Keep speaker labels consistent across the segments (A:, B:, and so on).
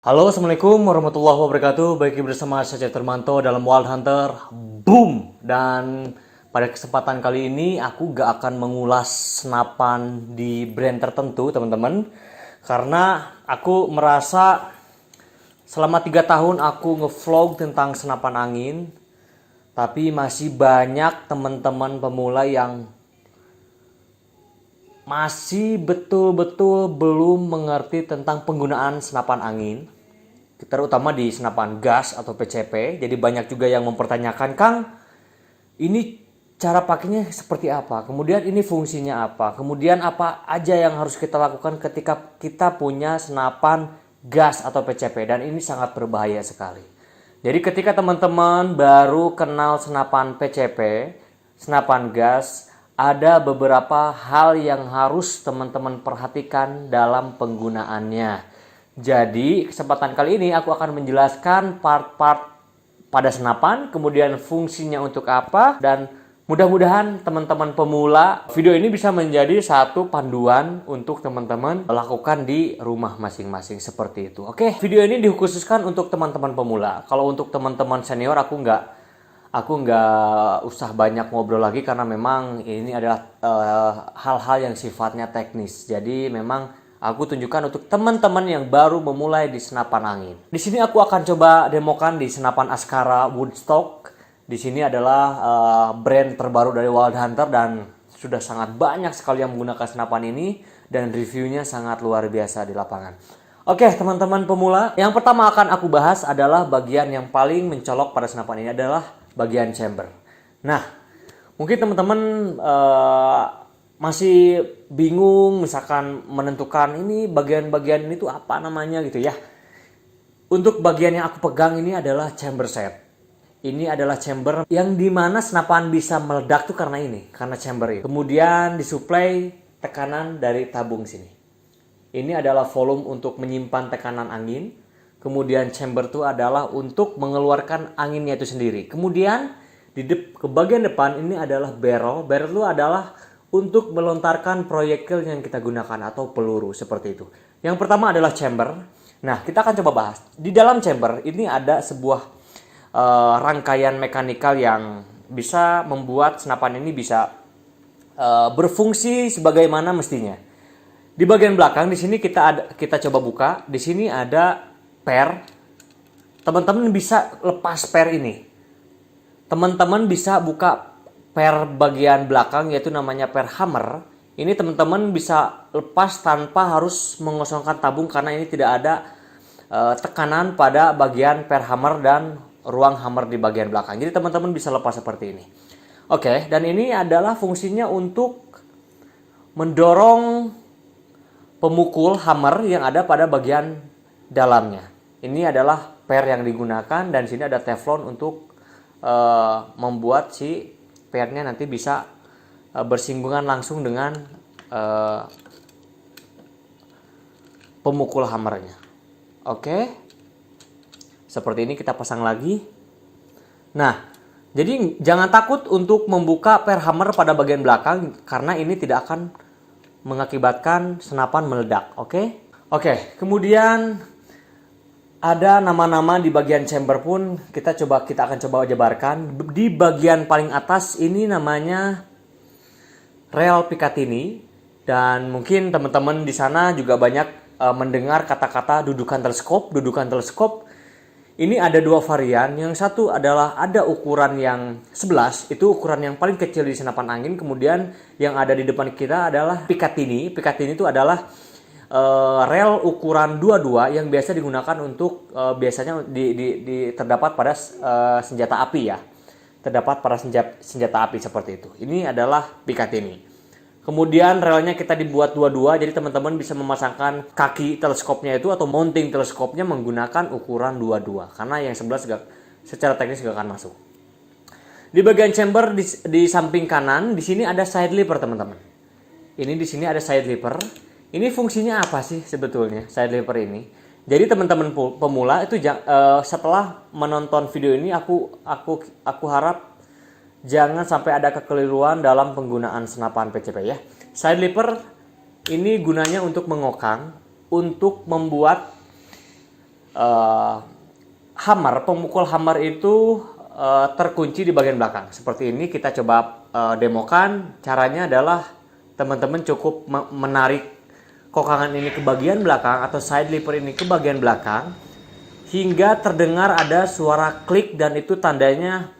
A: Halo, assalamualaikum warahmatullahi wabarakatuh. Baik bersama saya Termanto dalam Wild Hunter. Boom! Dan pada kesempatan kali ini aku gak akan mengulas senapan di brand tertentu, teman-teman. Karena aku merasa selama 3 tahun aku ngevlog tentang senapan angin, tapi masih banyak teman-teman pemula yang masih betul-betul belum mengerti tentang penggunaan senapan angin, terutama di senapan gas atau PCP. Jadi banyak juga yang mempertanyakan, Kang, ini cara pakainya seperti apa? Kemudian ini fungsinya apa? Kemudian apa aja yang harus kita lakukan ketika kita punya senapan gas atau PCP? Dan ini sangat berbahaya sekali. Jadi ketika teman-teman baru kenal senapan PCP, senapan gas, ada beberapa hal yang harus teman-teman perhatikan dalam penggunaannya. Jadi kesempatan kali ini aku akan menjelaskan part-part pada senapan, kemudian fungsinya untuk apa, dan mudah-mudahan teman-teman pemula video ini bisa menjadi satu panduan untuk teman-teman lakukan di rumah masing-masing seperti itu. Oke, video ini dikhususkan untuk teman-teman pemula. Kalau untuk teman-teman senior aku nggak usah banyak ngobrol lagi karena memang ini adalah hal-hal yang sifatnya teknis. Jadi memang aku tunjukkan untuk teman-teman yang baru memulai di senapan angin. Di sini aku akan coba demokan di senapan Askara Woodstock. Di sini adalah brand terbaru dari Wild Hunter dan sudah sangat banyak sekali yang menggunakan senapan ini dan reviewnya sangat luar biasa di lapangan. Oke, teman-teman pemula, yang pertama akan aku bahas adalah bagian yang paling mencolok pada senapan ini adalah bagian chamber. Nah, mungkin teman-teman masih bingung misalkan menentukan ini bagian-bagian ini tuh apa namanya gitu ya. Untuk bagian yang aku pegang ini adalah chamber set. Ini adalah chamber yang dimana senapan bisa meledak tuh karena chamber ini. Kemudian disuplai tekanan dari tabung sini. Ini adalah volume untuk menyimpan tekanan angin. Kemudian chamber itu adalah untuk mengeluarkan anginnya itu sendiri. Kemudian ke bagian depan ini adalah barrel. Barrel itu adalah untuk melontarkan proyektil yang kita gunakan atau peluru seperti itu. Yang pertama adalah chamber. Nah, kita akan coba bahas. Di dalam chamber ini ada sebuah rangkaian mekanikal yang bisa membuat senapan ini bisa berfungsi sebagaimana mestinya. Di bagian belakang di sini kita coba buka. Di sini ada per. Teman-teman bisa lepas per ini. Teman-teman bisa buka per bagian belakang, yaitu namanya per hammer. Ini teman-teman bisa lepas tanpa harus mengosongkan tabung karena ini tidak ada tekanan pada bagian per hammer dan ruang hammer di bagian belakang. Jadi teman-teman bisa lepas seperti ini. Oke, dan ini adalah fungsinya untuk mendorong pemukul hammer yang ada pada bagian dalamnya. Ini adalah per yang digunakan dan sini ada teflon untuk membuat si pernya nanti bisa bersinggungan langsung dengan pemukul hammernya. Oke, seperti ini kita pasang lagi. Nah, jadi jangan takut untuk membuka per hammer pada bagian belakang karena ini tidak akan mengakibatkan senapan meledak. Oke, kemudian ada nama-nama di bagian chamber pun kita akan coba jabarkan. Di bagian paling atas ini namanya rel Picatinny dan mungkin teman-teman di sana juga banyak mendengar kata-kata dudukan teleskop. Ini ada dua varian. Yang satu adalah ada ukuran yang 11, itu ukuran yang paling kecil di senapan angin. Kemudian yang ada di depan kita adalah Picatinny. Picatinny itu adalah rel ukuran 22 yang biasa digunakan untuk biasanya terdapat pada senjata api ya. Terdapat pada senjata api seperti itu. Ini adalah Picatinny. Kemudian relnya kita dibuat 22, jadi teman-teman bisa memasangkan kaki teleskopnya itu atau mounting teleskopnya menggunakan ukuran 22 karena yang 11 secara teknis gak akan masuk. Di bagian chamber di samping kanan di sini ada side lever, teman-teman. Ini di sini ada side lever. Ini fungsinya apa sih sebetulnya side lever ini? Jadi teman-teman pemula itu setelah menonton video ini aku harap jangan sampai ada kekeliruan dalam penggunaan senapan PCP ya. Side lever ini gunanya untuk mengokang, untuk membuat hammer, pemukul hammer itu terkunci di bagian belakang. Seperti ini kita coba demokan. Caranya adalah teman-teman cukup menarik kokangan ini ke bagian belakang atau side lever ini ke bagian belakang hingga terdengar ada suara klik, dan itu tandanya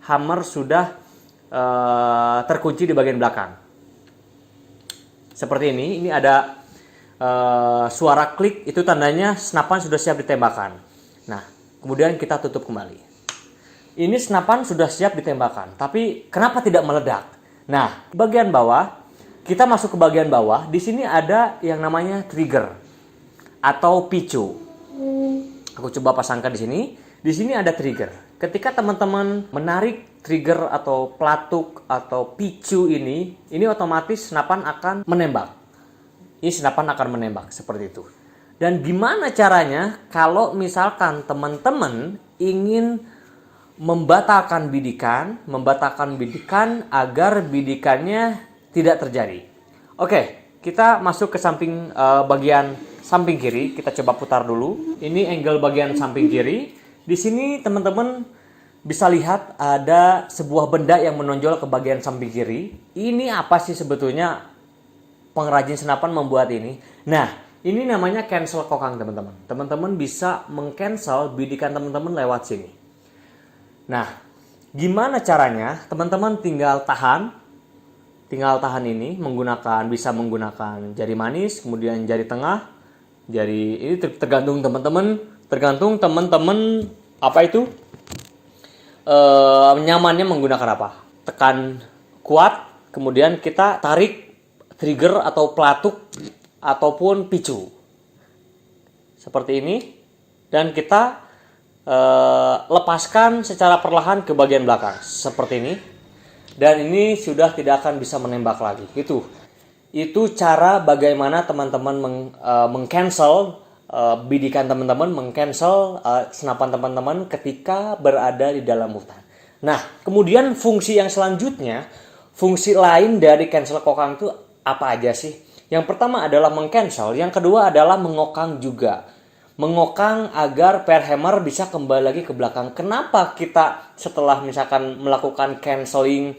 A: hammer sudah terkunci di bagian belakang. Seperti ini ada suara klik, itu tandanya senapan sudah siap ditembakkan. Nah, kemudian kita tutup kembali. Ini senapan sudah siap ditembakkan, tapi kenapa tidak meledak? Nah, bagian bawah, kita masuk ke bagian bawah. Di sini ada yang namanya trigger atau picu. Aku coba pasangkan di sini. Di sini ada trigger. Ketika teman-teman menarik trigger atau pelatuk atau picu ini otomatis senapan akan menembak. Ini senapan akan menembak seperti itu. Dan gimana caranya kalau misalkan teman-teman ingin membatalkan bidikan agar bidikannya tidak terjadi. Oke, kita masuk ke samping bagian samping kiri. Kita coba putar dulu. Ini angle bagian samping kiri. Di sini teman-teman bisa lihat ada sebuah benda yang menonjol ke bagian samping kiri. Ini apa sih sebetulnya pengrajin senapan membuat ini? Nah, ini namanya cancel kokang, teman-teman. Teman-teman bisa meng-cancel bidikan teman-teman lewat sini. Nah, gimana caranya? Teman-teman tinggal tahan ini bisa menggunakan jari manis, kemudian jari tengah, ini tergantung teman-teman apa itu nyamannya menggunakan apa. Tekan kuat, kemudian kita tarik trigger atau pelatuk ataupun picu seperti ini, dan kita lepaskan secara perlahan ke bagian belakang seperti ini, dan ini sudah tidak akan bisa menembak lagi. Itu cara bagaimana teman-teman meng-cancel bidikan teman-teman, meng-cancel senapan teman-teman ketika berada di dalam hutan. Nah, kemudian fungsi yang selanjutnya, fungsi lain dari cancel kokang itu apa aja sih? Yang pertama adalah meng-cancel, yang kedua adalah mengokang juga. Mengokang agar hammer bisa kembali lagi ke belakang. Kenapa kita setelah misalkan melakukan canceling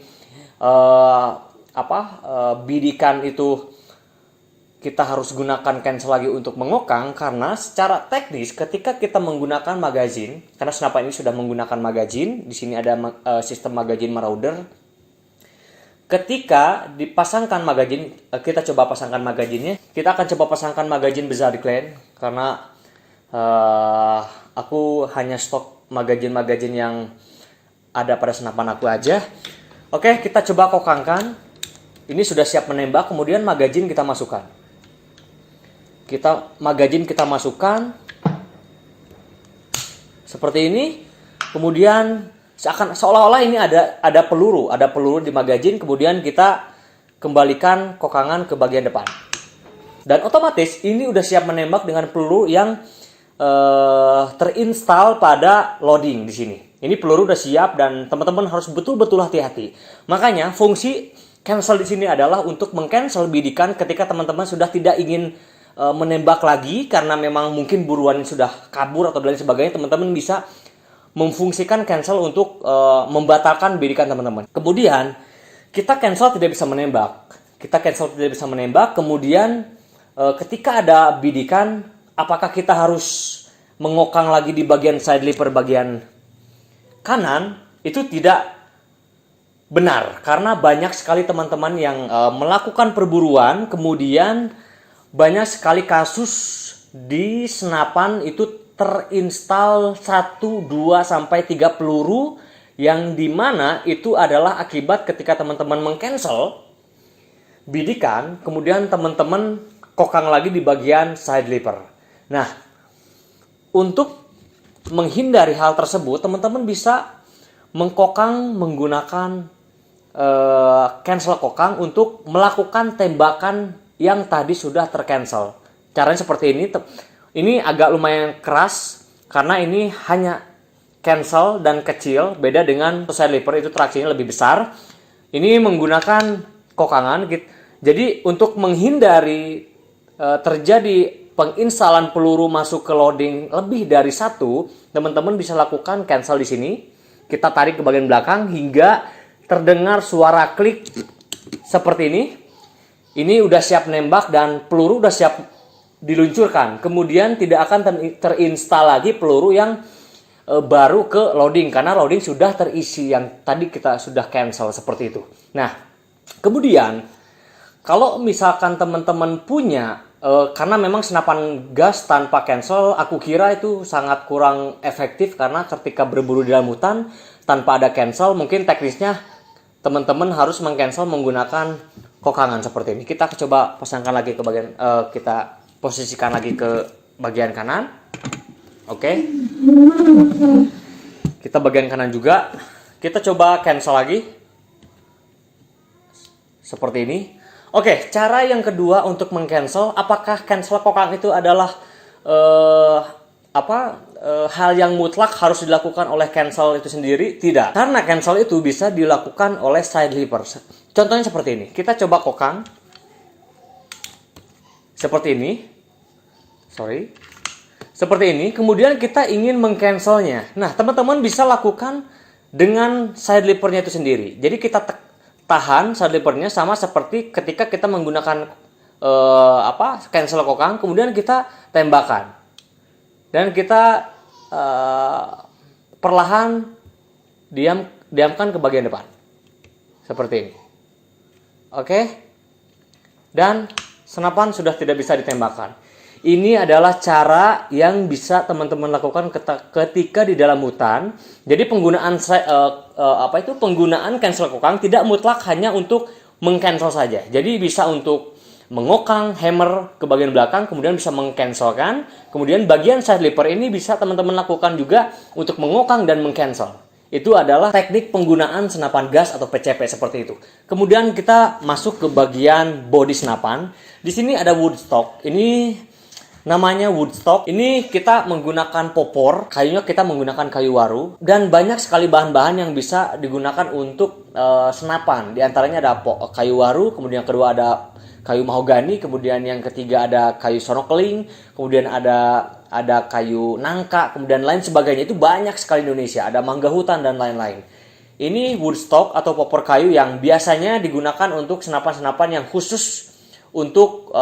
A: bidikan itu kita harus gunakan cancel lagi untuk mengokang? Karena secara teknis ketika kita menggunakan magazin, karena senapan ini sudah menggunakan magazin, di sini ada sistem magazin marauder. Ketika dipasangkan magazin, kita coba pasangkan magazinnya. Kita akan coba pasangkan magazin besar di Clan karena aku hanya stok magazin yang ada pada senapan aku aja. Oke, kita coba kokangkan. Ini sudah siap menembak. Kemudian magazin kita masukkan. Magazin kita masukkan seperti ini. Kemudian seolah-olah ini ada peluru di magazin. Kemudian kita kembalikan kokangan ke bagian depan. Dan otomatis ini udah siap menembak dengan peluru yang terinstall pada loading di sini. Ini peluru udah siap dan teman-teman harus betul-betul hati-hati. Makanya fungsi cancel di sini adalah untuk meng-cancel bidikan ketika teman-teman sudah tidak ingin menembak lagi karena memang mungkin buruan sudah kabur atau lain sebagainya. Teman-teman bisa memfungsikan cancel untuk membatalkan bidikan teman-teman. Kemudian kita cancel tidak bisa menembak. Kemudian ketika ada bidikan, apakah kita harus mengokang lagi di bagian side lever bagian kanan? Itu tidak benar, karena banyak sekali teman-teman yang melakukan perburuan, kemudian banyak sekali kasus di senapan itu terinstall 1, 2, sampai 3 peluru, yang dimana itu adalah akibat ketika teman-teman meng-cancel bidikan, kemudian teman-teman kokang lagi di bagian side lever. Nah, untuk menghindari hal tersebut, teman-teman bisa mengkokang menggunakan cancel kokang untuk melakukan tembakan yang tadi sudah tercancel. Caranya seperti ini. Ini agak lumayan keras karena ini hanya cancel dan kecil, beda dengan side lever itu traksinya lebih besar. Ini menggunakan kokangan. Jadi untuk menghindari terjadi penginstalan peluru masuk ke loading lebih dari satu, teman-teman bisa lakukan cancel di sini. Kita tarik ke bagian belakang hingga terdengar suara klik seperti ini. Ini udah siap nembak dan peluru udah siap diluncurkan. Kemudian tidak akan terinstall lagi peluru yang baru ke loading karena loading sudah terisi yang tadi kita sudah cancel seperti itu. Nah, kemudian kalau misalkan teman-teman punya karena memang senapan gas tanpa cancel aku kira itu sangat kurang efektif karena ketika berburu di dalam hutan tanpa ada cancel mungkin teknisnya teman-teman harus meng-cancel menggunakan kokangan seperti ini. Kita coba pasangkan lagi ke bagian kita posisikan lagi ke bagian kanan. Oke. Kita bagian kanan juga. Kita coba cancel lagi. Seperti ini. Oke, cara yang kedua untuk meng-cancel, apakah cancel kokang itu adalah hal yang mutlak harus dilakukan oleh cancel itu sendiri? Tidak. Karena cancel itu bisa dilakukan oleh side lever. Contohnya seperti ini. Kita coba kokang. Seperti ini. Seperti ini, kemudian kita ingin meng-cancelnya. Nah, teman-teman bisa lakukan dengan side levernya itu sendiri. Jadi kita tahan side levernya sama seperti ketika kita menggunakan cancel kokang, kemudian kita tembakan. Dan kita perlahan diamkan ke bagian depan. Seperti ini. Oke? Dan senapan sudah tidak bisa ditembakkan. Ini adalah cara yang bisa teman-teman lakukan ketika di dalam hutan. Jadi penggunaan cancel kokang tidak mutlak hanya untuk meng-cancel saja. Jadi bisa untuk mengokang hammer ke bagian belakang, kemudian bisa meng-cancelkan. Kemudian bagian side lever ini bisa teman-teman lakukan juga untuk mengokang dan meng-cancel. Itu adalah teknik penggunaan senapan gas atau PCP seperti itu. Kemudian kita masuk ke bagian body senapan. Di sini ada wood stock. Ini namanya wood stock. Ini kita menggunakan popor, kayunya kita menggunakan kayu waru dan banyak sekali bahan-bahan yang bisa digunakan untuk senapan. Di antaranya ada kayu waru, kemudian yang kedua ada kayu mahogani, kemudian yang ketiga ada kayu sonokling, kemudian ada kayu nangka, kemudian lain sebagainya. Itu banyak sekali di Indonesia. Ada mangga hutan dan lain-lain. Ini wood stock atau popor kayu yang biasanya digunakan untuk senapan-senapan yang khusus untuk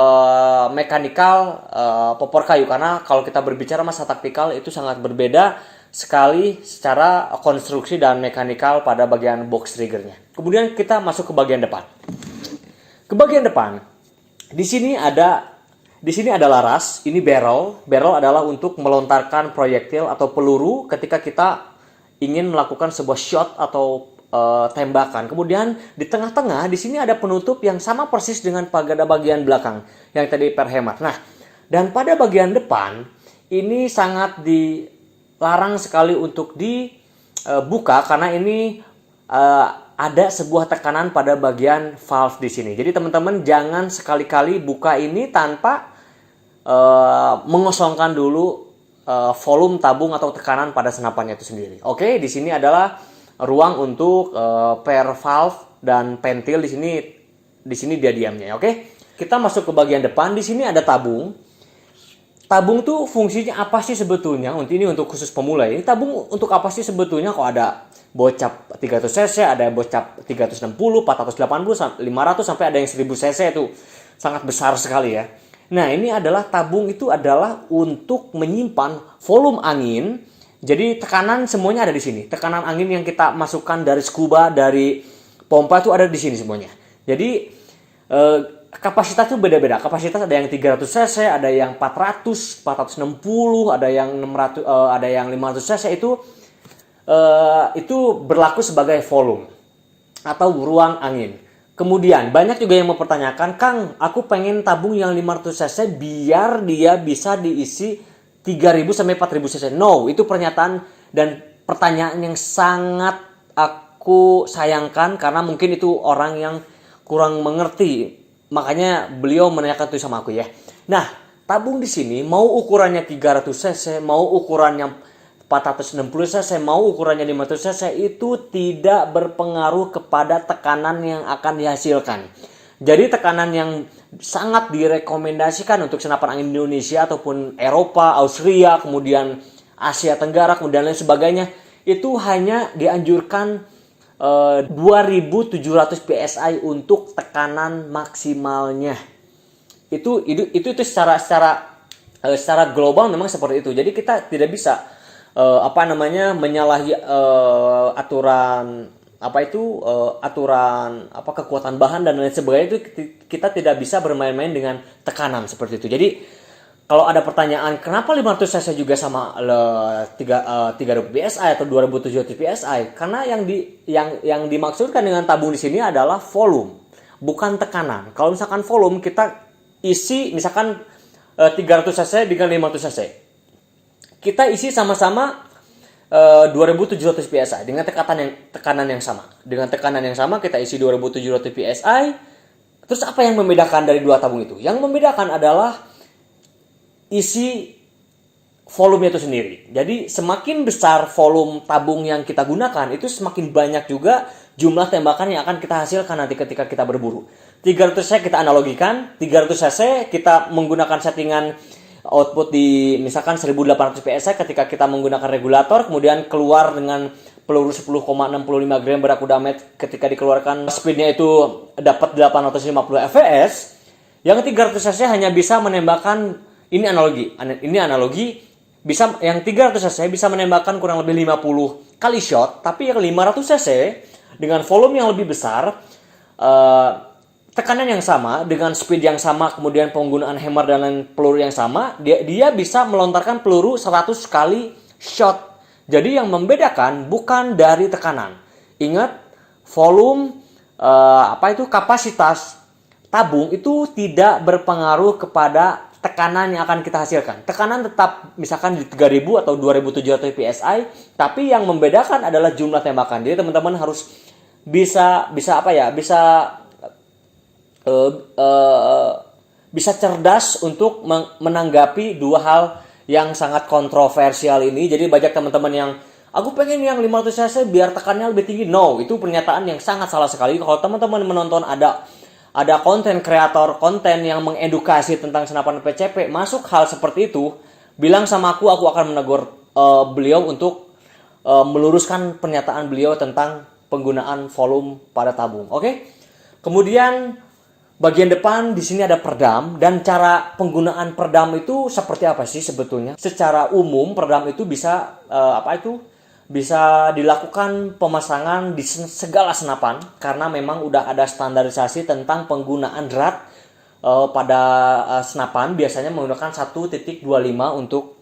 A: mekanikal popor kayu, karena kalau kita berbicara masa taktikal itu sangat berbeda sekali secara konstruksi dan mekanikal pada bagian box triggernya. Kemudian kita masuk ke bagian depan. Ke bagian depan, di sini ada laras, ini barrel. Barrel adalah untuk melontarkan proyektil atau peluru ketika kita ingin melakukan sebuah shot atau tembakan. Kemudian di tengah-tengah di sini ada penutup yang sama persis dengan pada bagian belakang yang tadi perhemat. Nah, dan pada bagian depan ini sangat dilarang sekali untuk dibuka karena ini ada sebuah tekanan pada bagian valve di sini. Jadi teman-teman jangan sekali-kali buka ini tanpa mengosongkan dulu volume tabung atau tekanan pada senapannya itu sendiri. Oke, di sini adalah ruang untuk per valve dan pentil di sini dia diamnya. Oke, kita masuk ke bagian depan. Di sini ada tabung. Tabung tuh fungsinya apa sih sebetulnya? Ini untuk khusus pemula. Ini tabung untuk apa sih sebetulnya? Kok ada bocap 300 cc, ada bocap 360, 480, 500 sampai ada yang 1000 cc itu sangat besar sekali ya. Nah, ini adalah tabung itu adalah untuk menyimpan volume angin. Jadi tekanan semuanya ada di sini. Tekanan angin yang kita masukkan dari scuba, dari pompa itu ada di sini semuanya. Jadi kapasitas itu beda-beda. Kapasitas ada yang 300 cc, ada yang 400, 460, ada yang 600, ada yang 500 cc itu berlaku sebagai volume atau ruang angin. Kemudian banyak juga yang mempertanyakan, "Kang, aku pengen tabung yang 500 cc biar dia bisa diisi 3.000 sampai 4.000 cc. No, itu pernyataan dan pertanyaan yang sangat aku sayangkan karena mungkin itu orang yang kurang mengerti. Makanya beliau menanyakan itu sama aku ya. Nah, tabung di sini mau ukurannya 300 cc, mau ukurannya 460 cc, mau ukurannya 500 cc itu tidak berpengaruh kepada tekanan yang akan dihasilkan. Jadi tekanan yang sangat direkomendasikan untuk senapan angin Indonesia ataupun Eropa, Austria, kemudian Asia Tenggara, kemudian lain sebagainya, itu hanya dianjurkan 2700 PSI untuk tekanan maksimalnya. Itu secara global memang seperti itu. Jadi kita tidak bisa menyalahi aturan kekuatan bahan dan lain sebagainya. Itu kita tidak bisa bermain-main dengan tekanan seperti itu. Jadi kalau ada pertanyaan kenapa 500 cc juga sama 3000 PSI atau 2700 PSI, karena yang dimaksudkan dengan tabung di sini adalah volume, bukan tekanan. Kalau misalkan volume, kita isi misalkan 300 cc dengan 500 cc, kita isi sama-sama 2700 PSI dengan tekanan yang sama. Dengan tekanan yang sama kita isi 2700 PSI. Terus apa yang membedakan dari dua tabung itu? Yang membedakan adalah isi volume itu sendiri. Jadi semakin besar volume tabung yang kita gunakan, itu semakin banyak juga jumlah tembakan yang akan kita hasilkan nanti ketika kita berburu. 300 cc kita analogikan, 300 cc kita menggunakan settingan output di misalkan 1800 PSI ketika kita menggunakan regulator, kemudian keluar dengan peluru 10,65 gram berakudamet, ketika dikeluarkan speednya itu dapat 850 fps. Yang 300 cc hanya bisa menembakkan, ini analogi, bisa yang 300 cc bisa menembakkan kurang lebih 50 kali shot, tapi yang 500 cc dengan volume yang lebih besar, tekanan yang sama, dengan speed yang sama, kemudian penggunaan hammer dan peluru yang sama, dia bisa melontarkan peluru 100 kali shot. Jadi yang membedakan bukan dari tekanan. Ingat, volume kapasitas tabung itu tidak berpengaruh kepada tekanan yang akan kita hasilkan. Tekanan tetap misalkan di 3000 atau 2700 PSI, tapi yang membedakan adalah jumlah tembakan. Jadi teman-teman harus bisa cerdas untuk menanggapi dua hal yang sangat kontroversial ini. Jadi banyak teman-teman yang aku pengen yang 500 cc biar tekanannya lebih tinggi. No, itu pernyataan yang sangat salah sekali. Kalau teman-teman menonton ada konten kreator konten yang mengedukasi tentang senapan PCP, masuk hal seperti itu, bilang sama aku akan menegur beliau untuk meluruskan pernyataan beliau tentang penggunaan volume pada tabung. Oke? Kemudian bagian depan di sini ada perdam, dan cara penggunaan perdam itu seperti apa sih sebetulnya? Secara umum perdam itu bisa bisa dilakukan pemasangan di segala senapan, karena memang udah ada standarisasi tentang penggunaan drat pada senapan. Biasanya menggunakan 1.25 untuk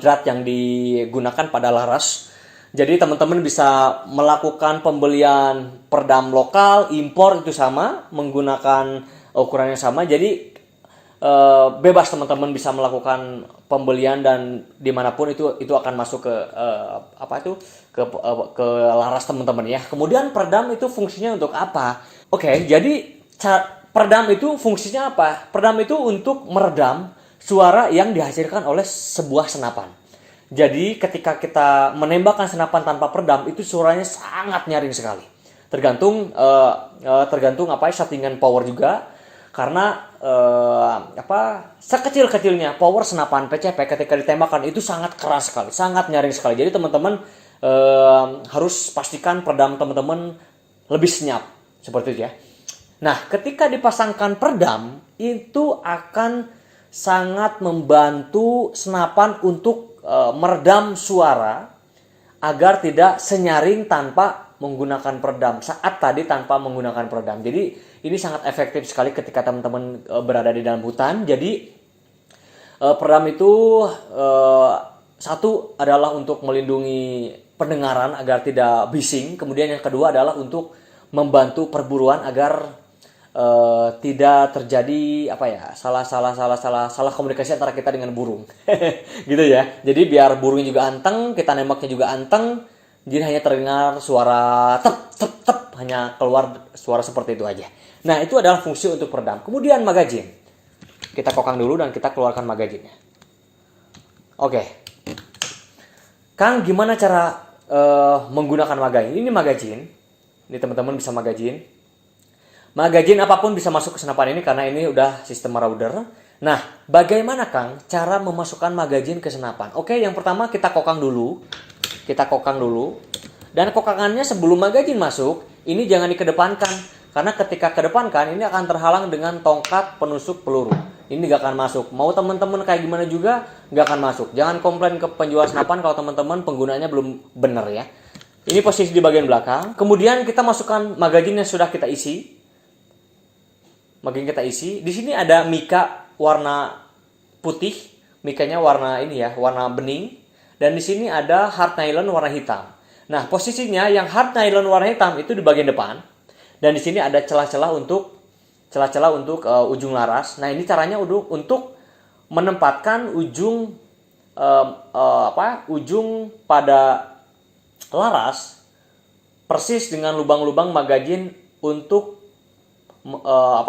A: drat yang digunakan pada laras. Jadi teman-teman bisa melakukan pembelian perdam lokal, impor itu sama, menggunakan ukuran yang sama. Jadi bebas teman-teman bisa melakukan pembelian, dan dimanapun itu akan masuk ke laras teman-teman ya. Kemudian perdam itu fungsinya untuk apa? Oke, jadi perdam itu fungsinya apa? Perdam itu untuk meredam suara yang dihasilkan oleh sebuah senapan. Jadi ketika kita menembakkan senapan tanpa perdam, itu suaranya sangat nyaring sekali. Tergantung settingan power juga. Karena sekecil-kecilnya power senapan PCP ketika ditembakkan itu sangat keras sekali, sangat nyaring sekali. Jadi teman-teman harus pastikan perdam teman-teman lebih senyap, seperti itu ya. Nah, ketika dipasangkan perdam, itu akan sangat membantu senapan untuk meredam suara agar tidak senyaring tanpa menggunakan perdam, saat tadi tanpa menggunakan perdam. Jadi ini sangat efektif sekali ketika teman-teman berada di dalam hutan. Jadi perdam itu satu adalah untuk melindungi pendengaran agar tidak bising. Kemudian yang kedua adalah untuk membantu perburuan agar tidak terjadi salah komunikasi antara kita dengan burung. Gitu ya. Jadi biar burungnya juga anteng, kita nembaknya juga anteng. Jadi hanya terdengar suara tep, hanya keluar suara seperti itu aja. Nah, itu adalah fungsi untuk peredam. Kemudian magazine. Kita kokang dulu dan kita keluarkan magazinnya. Oke. Kang, gimana cara menggunakan magazine? Ini magazine. Ini teman-teman bisa magazine. Magazine apapun bisa masuk ke senapan ini karena ini udah sistem marauder. Nah, bagaimana Kang cara memasukkan magazine ke senapan? Oke, yang pertama kita kokang dulu. Dan kokangannya sebelum magazine masuk, ini jangan dikedepankan. Karena ketika kedepankan, ini akan terhalang dengan tongkat penusuk peluru. Ini gak akan masuk. Mau teman-teman kayak gimana juga, gak akan masuk. Jangan komplain ke penjual senapan kalau teman-teman penggunanya belum benar ya. Ini posisi di bagian belakang. Kemudian kita masukkan magazine yang sudah kita isi. Di sini ada mika warna putih, mikanya warna ini ya, warna bening. Dan di sini ada hard nylon warna hitam. Nah, posisinya yang hard nylon warna hitam itu di bagian depan. Dan di sini ada celah-celah untuk ujung laras. Nah, ini caranya untuk menempatkan ujung ujung pada laras persis dengan lubang-lubang magazine untuk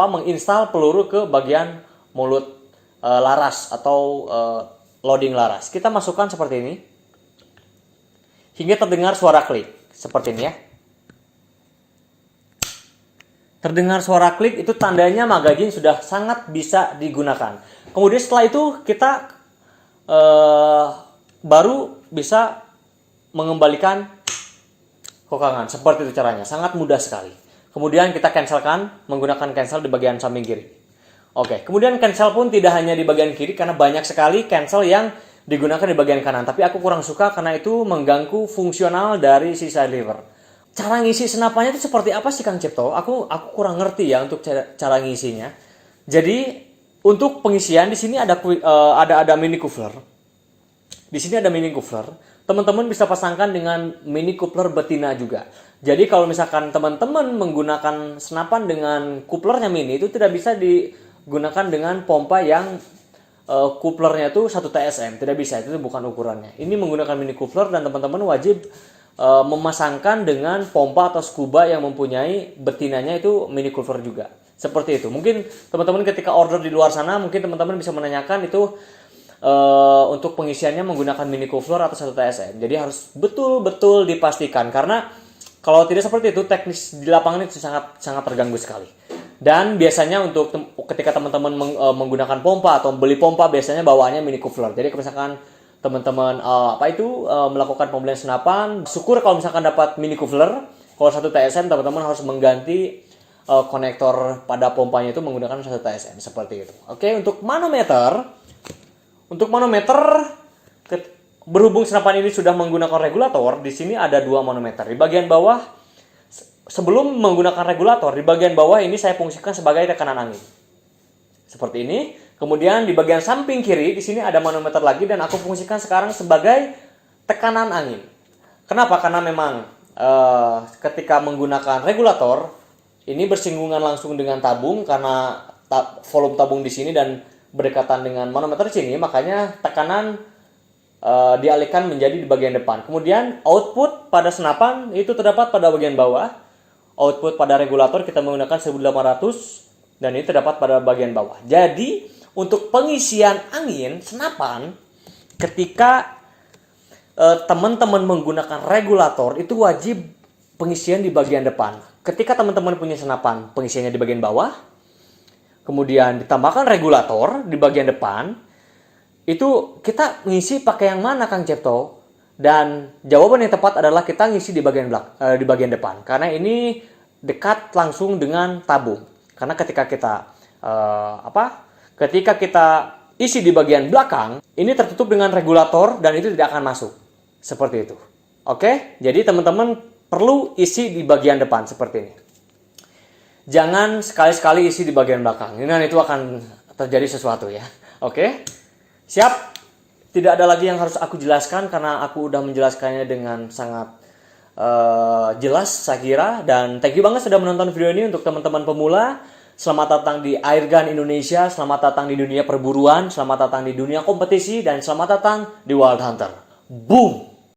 A: menginstal peluru ke bagian mulut laras atau loading laras. Kita masukkan seperti ini hingga terdengar suara klik seperti ini ya. Terdengar suara klik itu tandanya magazine sudah sangat bisa digunakan. Kemudian setelah itu kita baru bisa mengembalikan kokangan. Seperti itu caranya, sangat mudah sekali. Kemudian kita cancelkan menggunakan cancel di bagian samping kiri. Oke, kemudian cancel pun tidak hanya di bagian kiri karena banyak sekali cancel yang digunakan di bagian kanan. Tapi aku kurang suka karena itu mengganggu fungsional dari si side lever. Cara ngisi senapannya itu seperti apa sih Kang Cipto? Aku kurang ngerti ya untuk cara ngisinya. Jadi untuk pengisian di sini ada mini coupler. Di sini ada mini coupler. Teman-teman bisa pasangkan dengan mini coupler betina juga. Jadi kalau misalkan teman-teman menggunakan senapan dengan couplernya mini itu tidak bisa digunakan dengan pompa yang couplernya itu 1 TSM. Tidak bisa, itu bukan ukurannya. Ini menggunakan mini coupler dan teman-teman wajib memasangkan dengan pompa atau scuba yang mempunyai betinanya itu mini coupler juga. Seperti itu. Mungkin teman-teman ketika order di luar sana, mungkin teman-teman bisa menanyakan itu untuk pengisiannya menggunakan mini coupler atau 1 TSM. Jadi harus betul-betul dipastikan karena kalau tidak seperti itu teknis di lapangan itu sangat terganggu sekali. Dan biasanya untuk ketika teman-teman menggunakan pompa atau beli pompa biasanya bawaannya mini coupler. Jadi kalau misalkan teman-teman melakukan pembelian senapan, syukur kalau misalkan dapat mini coupler. Kalau 1 TSM teman-teman harus mengganti konektor pada pompanya itu menggunakan 1 TSM seperti itu. Oke, untuk manometer berhubung senapan ini sudah menggunakan regulator, di sini ada 2 manometer. Di bagian bawah, sebelum menggunakan regulator, di bagian bawah ini saya fungsikan sebagai tekanan angin. Seperti ini. Kemudian di bagian samping kiri, di sini ada manometer lagi dan aku fungsikan sekarang sebagai tekanan angin. Kenapa? Karena memang ketika menggunakan regulator, ini bersinggungan langsung dengan tabung karena volume tabung di sini dan berdekatan dengan manometer di sini, makanya tekanan dialihkan menjadi di bagian depan. Kemudian output pada senapan itu terdapat pada bagian bawah. Output pada regulator kita menggunakan 1800 dan ini terdapat pada bagian bawah. Jadi untuk pengisian angin senapan ketika teman-teman menggunakan regulator itu wajib pengisian di bagian depan. Ketika teman-teman punya senapan pengisiannya di bagian bawah, kemudian ditambahkan regulator di bagian depan, itu kita ngisi pakai yang mana Kang Cipto? Dan jawaban yang tepat adalah kita ngisi di bagian depan karena ini dekat langsung dengan tabung. Karena ketika kita isi di bagian belakang, ini tertutup dengan regulator dan itu tidak akan masuk. Seperti itu. Oke? Jadi teman-teman perlu isi di bagian depan seperti ini. Jangan sekali-sekali isi di bagian belakang. Ini itu akan terjadi sesuatu ya. Oke? Siap? Tidak ada lagi yang harus aku jelaskan karena aku udah menjelaskannya dengan sangat jelas saya kira. Dan thank you banget sudah menonton video ini untuk teman-teman pemula. Selamat datang di Airgun Indonesia, selamat datang di dunia perburuan, selamat datang di dunia kompetisi, dan selamat datang di Wild Hunter. Boom!